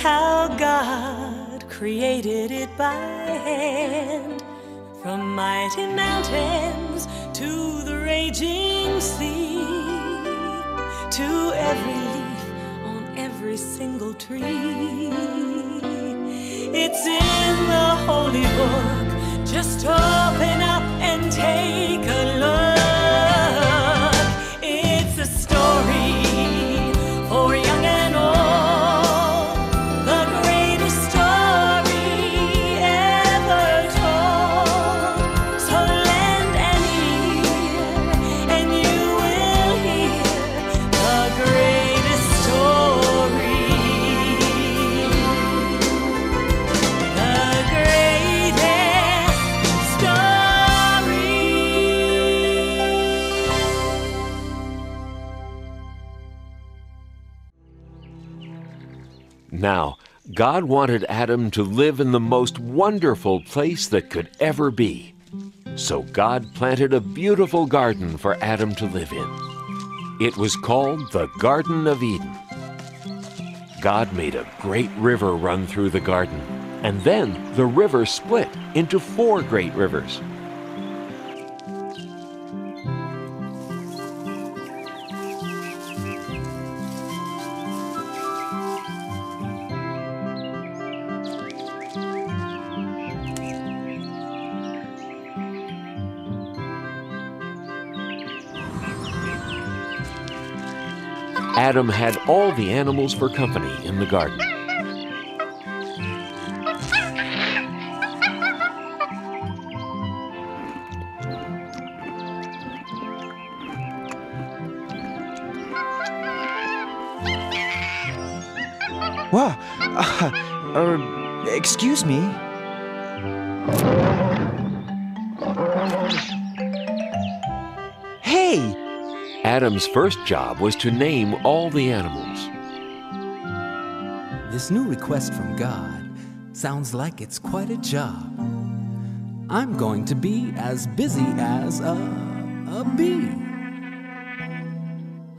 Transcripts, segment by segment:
how God created it by hand. From mighty mountains to the raging sea, to every leaf on every single tree. It's in the holy book. Just open up and take a look. It's a story for young and old, the greatest story ever told. So lend an ear and you will hear the greatest story. The greatest story. Now, God wanted Adam to live in the most wonderful place that could ever be. So God planted a beautiful garden for Adam to live in. It was called the Garden of Eden. God made a great river run through the garden, and then the river split into 4 great rivers. Adam had all the animals for company in the garden. Wow, excuse me. Hey! Adam's first job was to name all the animals. This new request from God sounds like it's quite a job. I'm going to be as busy as a bee.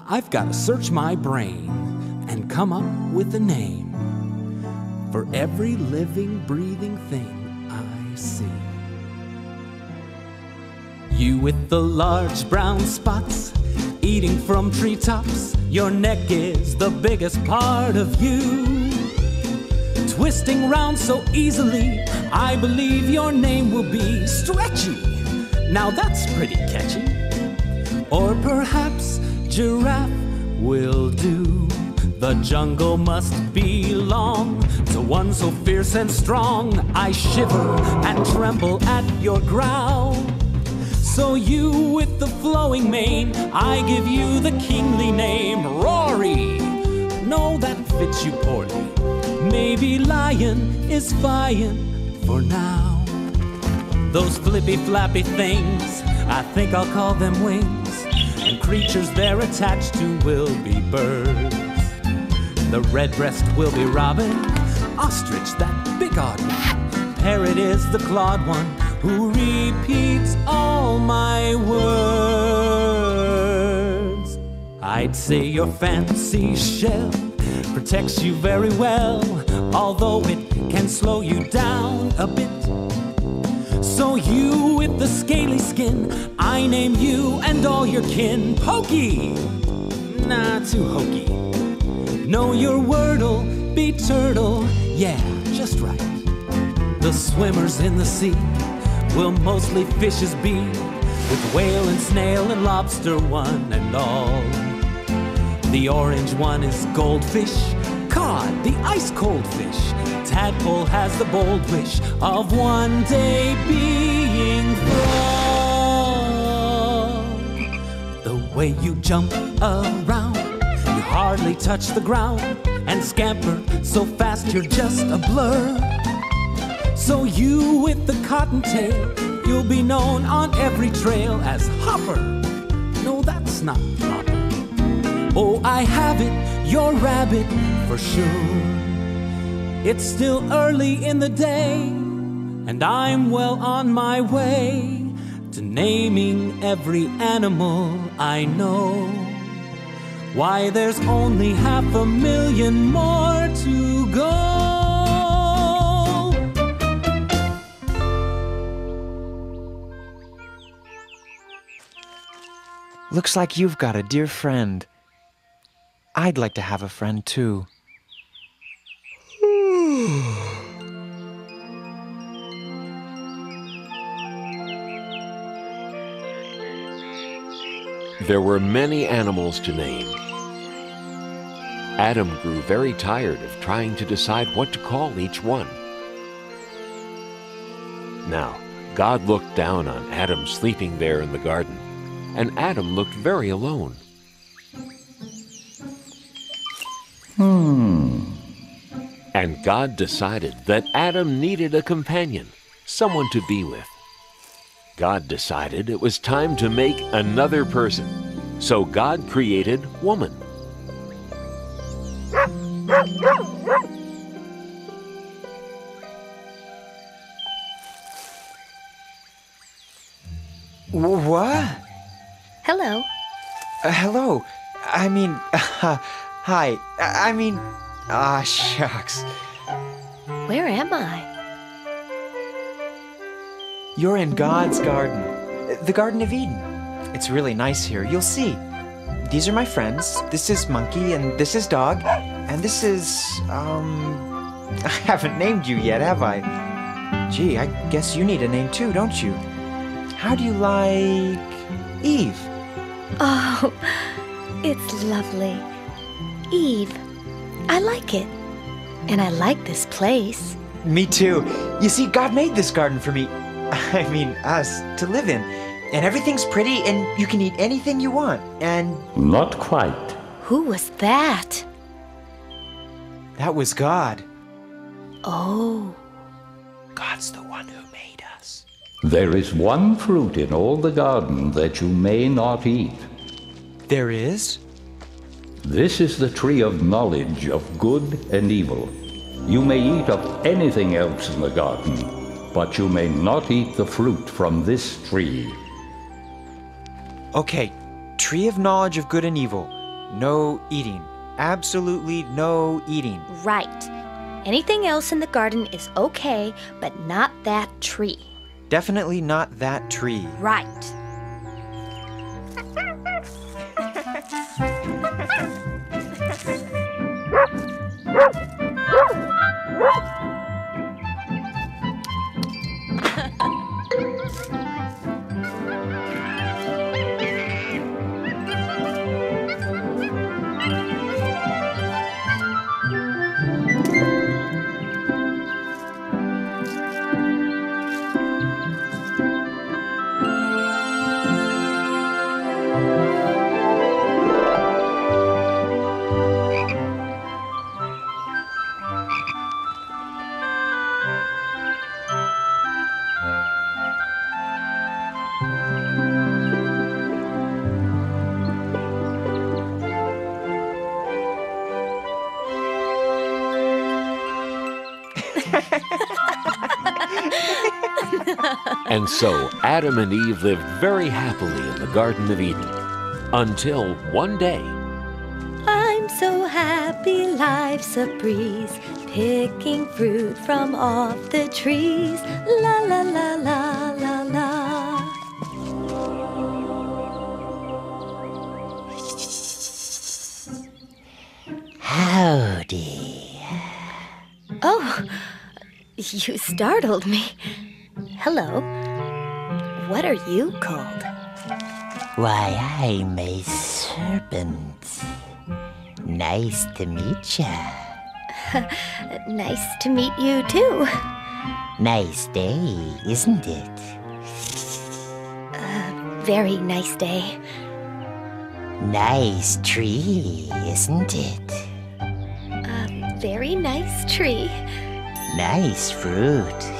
I've got to search my brain and come up with a name for every living, breathing thing I see. You with the large brown spots, eating from treetops, your neck is the biggest part of you. Twisting round so easily, I believe your name will be Stretchy. Now that's pretty catchy. Or perhaps Giraffe will do. The jungle must belong to one so fierce and strong. I shiver and tremble at your growl. So you with the flowing mane, I give you the kingly name, Rory. No, that fits you poorly. Maybe lion is fine for now. Those flippy flappy things, I think I'll call them wings. And creatures they're attached to will be birds. The redbreast will be robin, ostrich that big odd one. Parrot is the clawed one who repeats all my words. I'd say your fancy shell protects you very well, although it can slow you down a bit. So you with the scaly skin, I name you and all your kin Pokey. Nah, too hokey. Know your word'll be turtle, yeah, just right. The swimmers in the sea will mostly fishes be, with whale and snail and lobster one and all. The orange one is goldfish, cod, the ice-cold fish. Tadpole has the bold wish of one day being frog. The way you jump around, you hardly touch the ground, and scamper so fast you're just a blur. So you with the cottontail, you'll be known on every trail as Hopper. No, that's not proper. Oh, I have it, you're rabbit for sure. It's still early in the day, and I'm well on my way to naming every animal I know. Why, there's only 500,000 more to go. Looks like you've got a dear friend. I'd like to have a friend too. There were many animals to name. Adam grew very tired of trying to decide what to call each one. Now, God looked down on Adam sleeping there in the garden, and Adam looked very alone. And God decided that Adam needed a companion, someone to be with. God decided it was time to make another person, so God created woman. What? Hello. Hello. Hi. Shucks. Where am I? You're in God's garden, the Garden of Eden. It's really nice here. You'll see. These are my friends. This is Monkey, and this is Dog, and this is, I haven't named you yet, have I? Gee, I guess you need a name too, don't you? How do you like Eve? Oh, it's lovely. Eve. I like it. And I like this place. Me too. You see, God made this garden for me. I mean, us, to live in. And everything's pretty, and you can eat anything you want, and... Not quite. Who was that? That was God. Oh. God's the one who made us. There is one fruit in all the garden that you may not eat. There is? This is the tree of knowledge of good and evil. You may eat of anything else in the garden, but you may not eat the fruit from this tree. Okay, tree of knowledge of good and evil. No eating. Absolutely no eating. Right. Anything else in the garden is okay, but not that tree. Definitely not that tree. Right. And so Adam and Eve lived very happily in the Garden of Eden, until one day. I'm so happy life's a breeze, picking fruit from off the trees. La la la la la la. Howdy. Oh, you startled me. Hello. What are you called? Why, I'm a serpent. Nice to meet ya. Nice to meet you too. Nice day, isn't it? Very nice day. Nice tree, isn't it? Very nice tree. Nice fruit.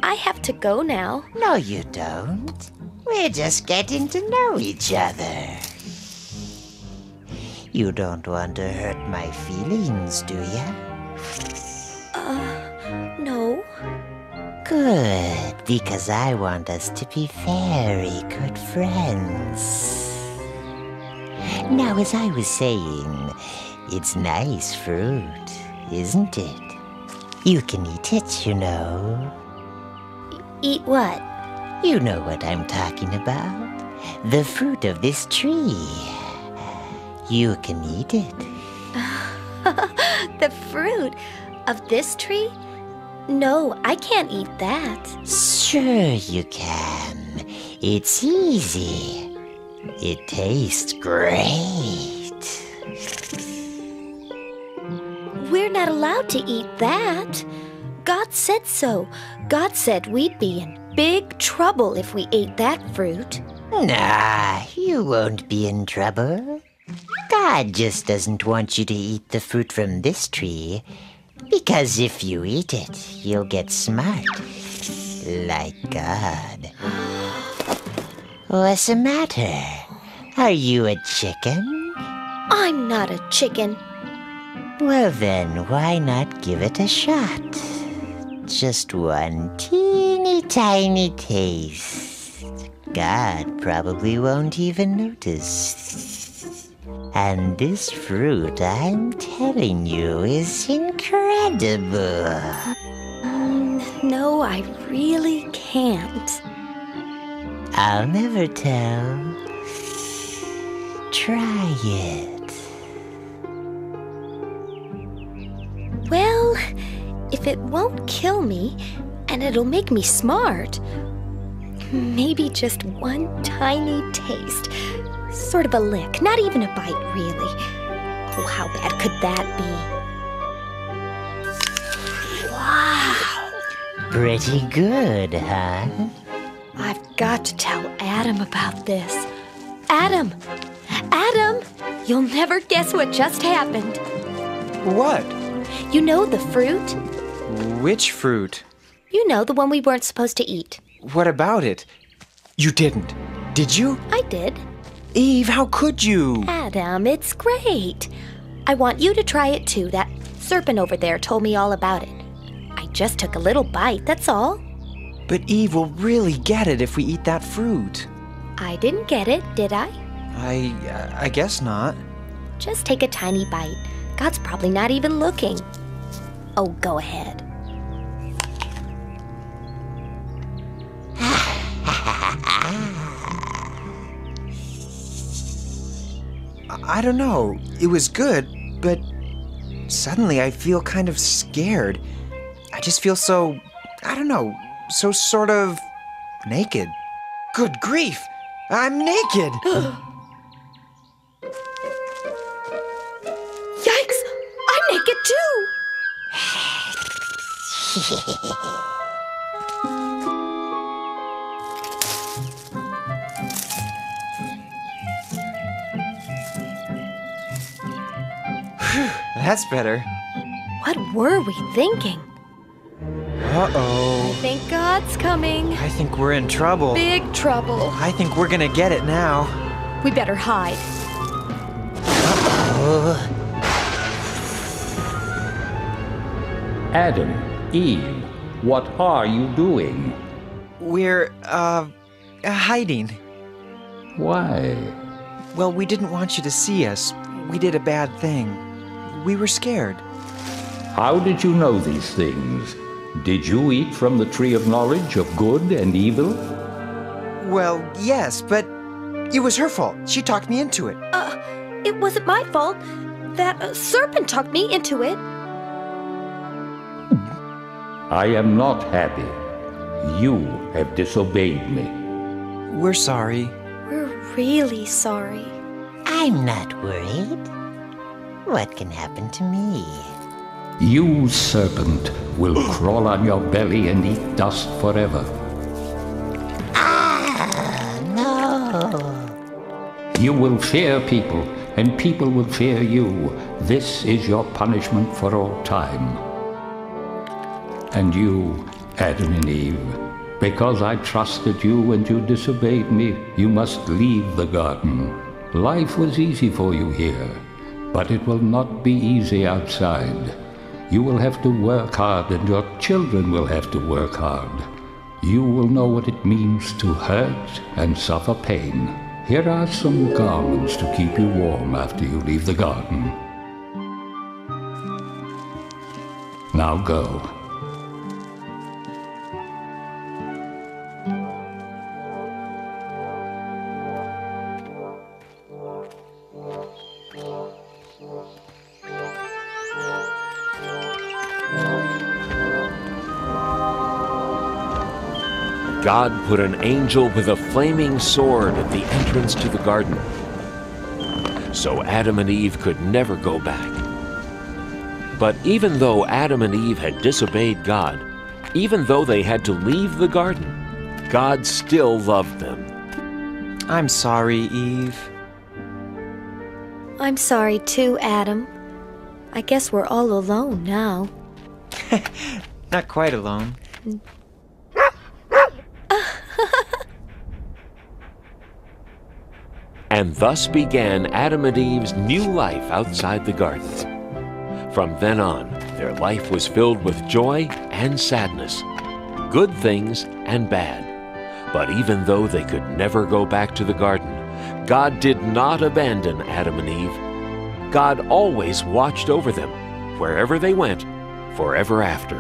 I have to go now. No, you don't. We're just getting to know each other. You don't want to hurt my feelings, do ya? No. Good, because I want us to be very good friends. Now, as I was saying, it's nice fruit, isn't it? You can eat it, you know. Eat what? You know what I'm talking about. the fruit of this tree. You can eat it. The fruit of this tree? No, I can't eat that. Sure you can. It's easy. It tastes great. We're not allowed to eat that. God said so. God said we'd be in big trouble if we ate that fruit. Nah, you won't be in trouble. God just doesn't want you to eat the fruit from this tree, because if you eat it, you'll get smart, like God. What's the matter? Are you a chicken? I'm not a chicken. Well then, why not give it a shot? Just one teeny tiny taste. God probably won't even notice. And this fruit, I'm telling you, is incredible. No, I really can't. I'll never tell. Try it. Well, if it won't kill me, and it'll make me smart, maybe just one tiny taste. Sort of a lick, not even a bite, really. Oh, how bad could that be? Wow! Pretty good, huh? I've got to tell Adam about this. Adam! Adam! You'll never guess what just happened. What? You know the fruit? Which fruit? You know, the one we weren't supposed to eat. What about it? You didn't. Did you? I did. Eve, how could you? Adam, it's great. I want you to try it too. That serpent over there told me all about it. I just took a little bite, that's all. But Eve will really get it if we eat that fruit. I didn't get it, did I? I guess not. Just take a tiny bite. God's probably not even looking. Oh, go ahead. I don't know. It was good, but suddenly I feel kind of scared. I just feel so, I don't know, so sort of naked. Good grief! I'm naked! Yikes! I'm naked too! That's better. What were we thinking? Uh-oh. I think God's coming. I think we're in trouble. Big trouble. I think we're gonna get it now. We better hide. Adam, Eve, what are you doing? We're, hiding. Why? Well, we didn't want you to see us. We did a bad thing. We were scared. How did you know these things? Did you eat from the tree of knowledge of good and evil? Well, yes, but it was her fault. She talked me into it. It wasn't my fault. That serpent talked me into it. I am not happy. You have disobeyed me. We're sorry. We're really sorry. I'm not worried. What can happen to me? You, serpent, will crawl on your belly and eat dust forever. No. You will fear people, and people will fear you. This is your punishment for all time. And you, Adam and Eve, because I trusted you and you disobeyed me, you must leave the garden. Life was easy for you here, but it will not be easy outside. You will have to work hard, and your children will have to work hard. You will know what it means to hurt and suffer pain. Here are some garments to keep you warm after you leave the garden. Now go. God put an angel with a flaming sword at the entrance to the garden, so Adam and Eve could never go back. But even though Adam and Eve had disobeyed God, even though they had to leave the garden, God still loved them. I'm sorry, Eve. I'm sorry too, Adam. I guess we're all alone now. Not quite alone. And thus began Adam and Eve's new life outside the garden. From then on, their life was filled with joy and sadness, good things and bad. But even though they could never go back to the garden, God did not abandon Adam and Eve. God always watched over them, wherever they went, forever after.